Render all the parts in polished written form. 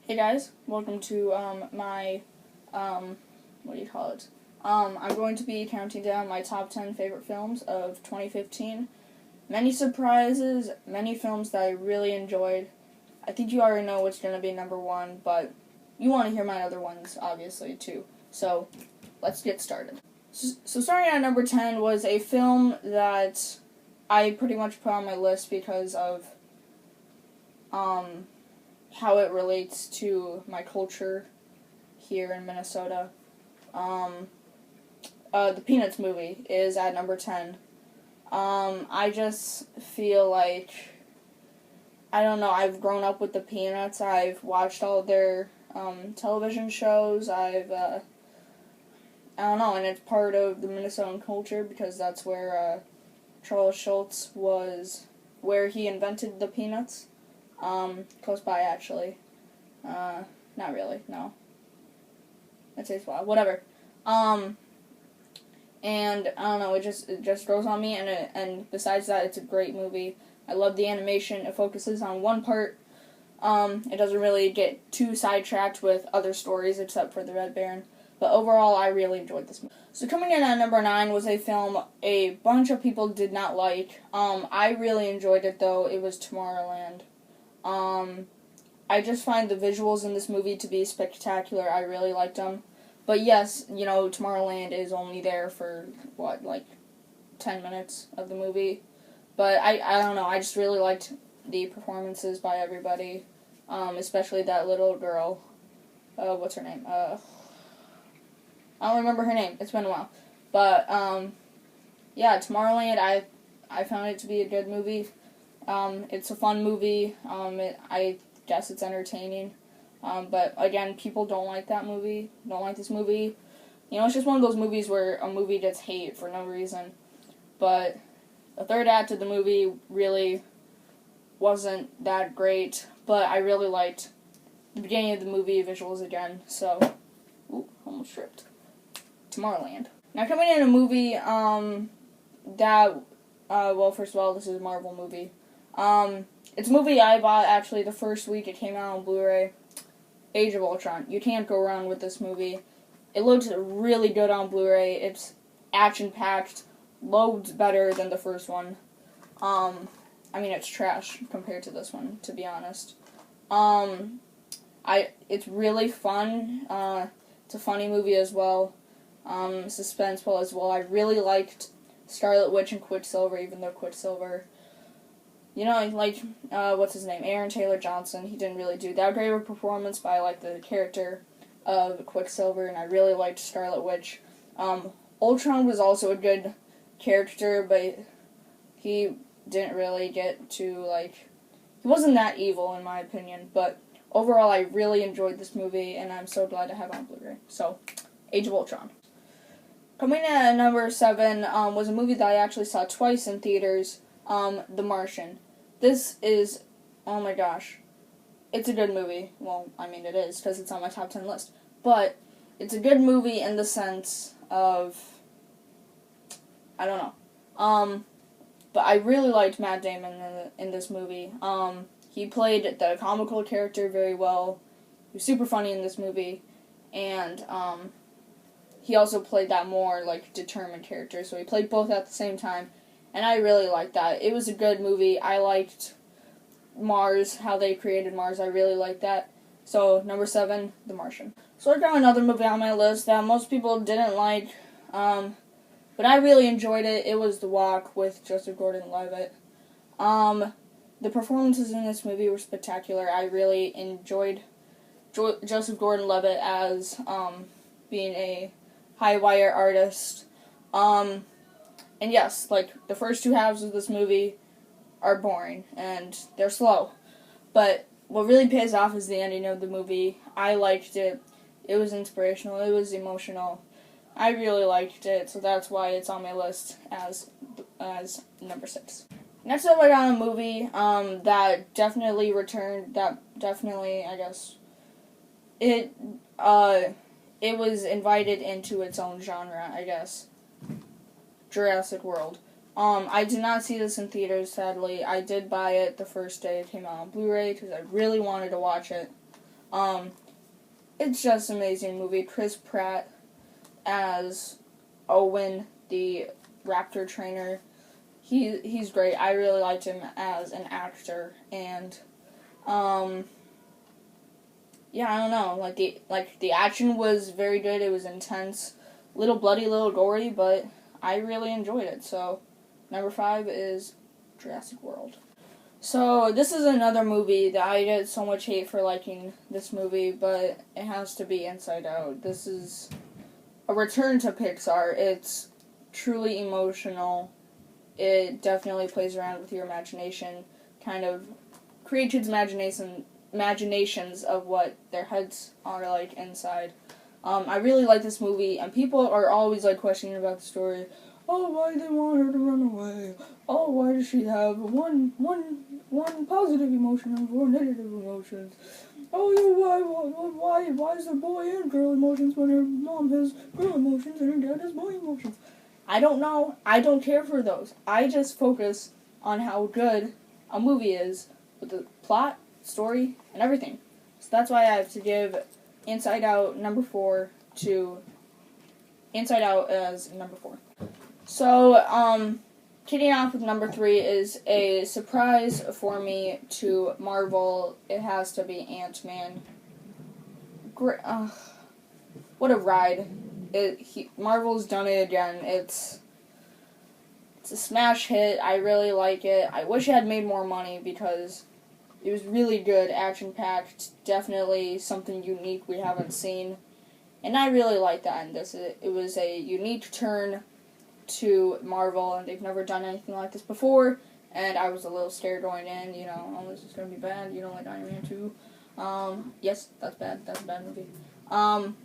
Hey guys, welcome to my what do you call it? I'm going to be counting down my top 10 favorite films of 2015. Many surprises, many films that I really enjoyed. I think you already know what's going to be number one, but you want to hear my other ones, obviously, too. So, let's get started. So starting at number 10 was a film that I pretty much put on my list because of how it relates to my culture here in Minnesota. The Peanuts movie is at number 10. I just feel like, I don't know, I've grown up with the Peanuts. I've watched all their television shows. I don't know, and it's part of the Minnesotan culture because that's where Charles Schulz was, where he invented the Peanuts. Close by, actually. Not really, no. That takes a while. Whatever. And I don't know, it just grows on me, and besides that, it's a great movie. I love the animation. It focuses on one part. It doesn't really get too sidetracked with other stories except for the Red Baron. But overall, I really enjoyed this movie. So coming in at number 9 was a film a bunch of people did not like. I really enjoyed it, though. It was Tomorrowland. I just find the visuals in this movie to be spectacular. I really liked them. But yes, you know, Tomorrowland is only there for, 10 minutes of the movie. But I don't know, I just really liked the performances by everybody. Especially that little girl. What's her name? I don't remember her name. It's been a while. But, yeah, Tomorrowland, I found it to be a good movie. It's a fun movie. I guess it's entertaining. But again, people don't like that movie. Don't like this movie. You know, it's just one of those movies where a movie gets hate for no reason. But the third act of the movie really wasn't that great. But I really liked the beginning of the movie, visuals again. So, almost tripped. Tomorrowland. Now coming in a movie, first of all, this is a Marvel movie. It's a movie I bought, actually, the first week it came out on Blu-ray. Age of Ultron. You can't go wrong with this movie. It looks really good on Blu-ray. It's action-packed. Loads better than the first one. It's trash compared to this one, to be honest. It's really fun. It's a funny movie as well. Suspenseful as well. I really liked Scarlet Witch and Quicksilver, even though Quicksilver, what's his name? Aaron Taylor Johnson. He didn't really do that great of a performance, but I liked the character of Quicksilver, and I really liked Scarlet Witch. Ultron was also a good character, but he didn't really get to, he wasn't that evil, in my opinion, but overall, I really enjoyed this movie, and I'm so glad to have it on Blu-ray. So, Age of Ultron. Coming in at number 7 was a movie that I actually saw twice in theaters, The Martian. This is, oh my gosh, it's a good movie. Well, it is, because it's on my top 10 list. But it's a good movie in the sense of, I don't know. But I really liked Matt Damon in this movie. He played the comical character very well. He was super funny in this movie. And, he also played that more, determined character. So he played both at the same time. And I really liked that. It was a good movie. I liked Mars, how they created Mars. I really liked that. So, number 7, The Martian. So I got another movie on my list that most people didn't like, but I really enjoyed it. It was The Walk with Joseph Gordon-Levitt. The performances in this movie were spectacular. I really enjoyed Joseph Gordon-Levitt as being a high-wire artist. And yes, the first 2 halves of this movie are boring, and they're slow. But what really pays off is the ending of the movie. I liked it. It was inspirational. It was emotional. I really liked it, so that's why it's on my list as number 6. Next up, I got a movie that definitely returned, it was invited into its own genre, I guess. Jurassic World. I did not see this in theaters, sadly. I did buy it the first day it came out on Blu-ray because I really wanted to watch it. It's just an amazing movie. Chris Pratt as Owen, the raptor trainer. He's great. I really liked him as an actor, and yeah, I don't know. The action was very good. It was intense, little bloody, little gory, but I really enjoyed it. So, number 5 is Jurassic World. So, this is another movie that I get so much hate for liking this movie, but it has to be Inside Out. This is a return to Pixar. It's truly emotional. It definitely plays around with your imagination, kind of create kids' imaginations of what their heads are like inside. I really like this movie, and people are always questioning about the story. Oh, why did they want her to run away? Oh, why does she have one positive emotion and 4 negative emotions? Oh, yeah, why is there boy and girl emotions when her mom has girl emotions and her dad has boy emotions? I don't know. I don't care for those. I just focus on how good a movie is with the plot, story, and everything. So that's why I have to give Inside Out number 4 to Inside Out as number 4. So, kidding off with number 3 is a surprise for me to Marvel. It has to be Ant-Man. What a ride. Marvel's done it again. It's a smash hit. I really like it. I wish it had made more money because it was really good, action-packed, definitely something unique we haven't seen. And I really like that in this. It was a unique turn to Marvel, and they've never done anything like this before, and I was a little scared going in, oh, this is going to be bad, you don't like Iron Man 2. Yes, that's bad, that's a bad movie. And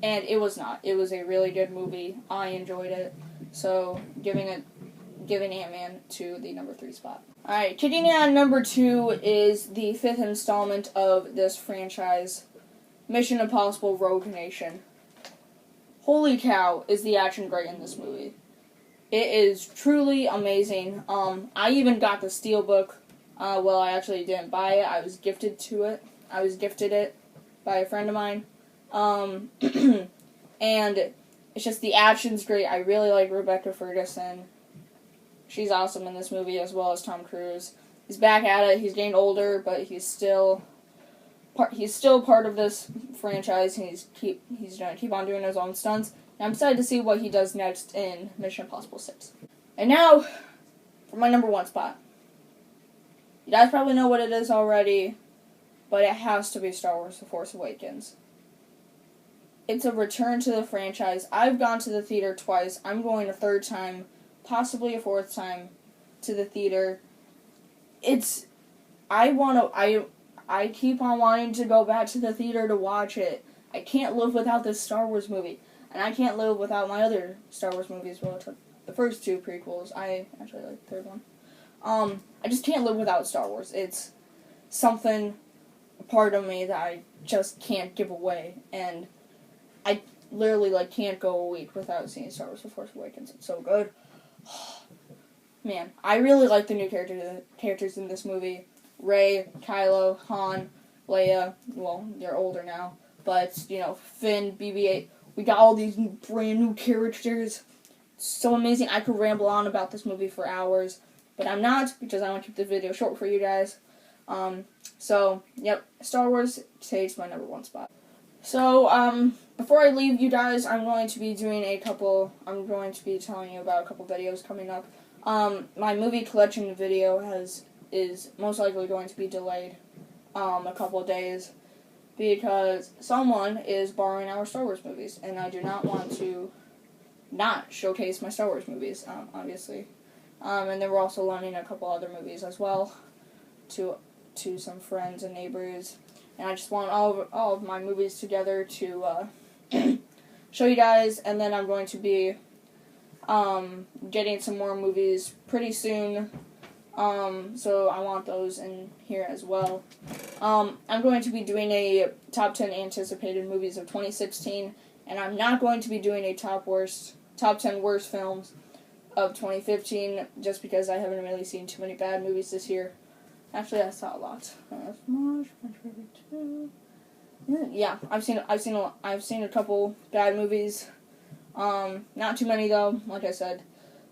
it was not. It was a really good movie. I enjoyed it, so giving Ant-Man to the number 3 spot. Alright, kicking in on number 2 is the 5th installment of this franchise, Mission Impossible Rogue Nation. Holy cow, is the action great in this movie. It is truly amazing. I even got the Steelbook. Well, I actually didn't buy it. I was gifted it by a friend of mine. And it's just the action's great. I really like Rebecca Ferguson. She's awesome in this movie, as well as Tom Cruise. He's back at it. He's getting older, but he's still part of this franchise, and he's gonna keep on doing his own stunts. And I'm excited to see what he does next in Mission Impossible 6. And now, for my number 1 spot. You guys probably know what it is already, but it has to be Star Wars The Force Awakens. It's a return to the franchise. I've gone to the theater twice. I'm going a 3rd time, possibly a 4th time, to the theater. I keep on wanting to go back to the theater to watch it. I can't live without this Star Wars movie. And I can't live without my other Star Wars movies. Well, the first 2 prequels. I actually like the 3rd one. I just can't live without Star Wars. It's something, a part of me that I just can't give away. And I literally, can't go a week without seeing Star Wars The Force Awakens. It's so good. Man, I really like the new characters in this movie. Rey, Kylo, Han, Leia. Well, they're older now. But, Finn, BB-8. We got all these brand new characters. It's so amazing. I could ramble on about this movie for hours, but I'm not, because I want to keep the video short for you guys. So, yep, Star Wars takes my number 1 spot. So, before I leave you guys, I'm going to be telling you about a couple videos coming up. My movie collection video is most likely going to be delayed, a couple of days, because someone is borrowing our Star Wars movies, and I do not want to not showcase my Star Wars movies, obviously. And then we're also loaning a couple other movies as well to some friends and neighbors, and I just want all of my movies together to show you guys, and then I'm going to be getting some more movies pretty soon. So I want those in here as well. I'm going to be doing a top 10 anticipated movies of 2016, and I'm not going to be doing a top 10 worst films of 2015, just because I haven't really seen too many bad movies this year. Actually, I saw a lot. Yeah, I've seen a couple bad movies. Not too many though, like I said.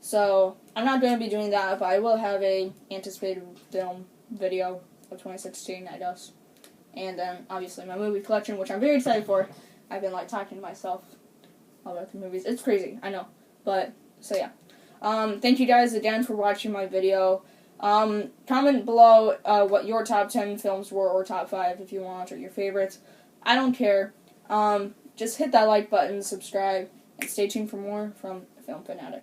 So I'm not going to be doing that, but I will have a anticipated film video of 2016, I guess. And then obviously my movie collection, which I'm very excited for. I've been like talking to myself about the movies. It's crazy, I know. But so yeah. Thank you guys again for watching my video. Comment below what your top 10 films were, or top 5 if you want, or your favorites. I don't care. Just hit that like button, subscribe, and stay tuned for more from Film Fanatic.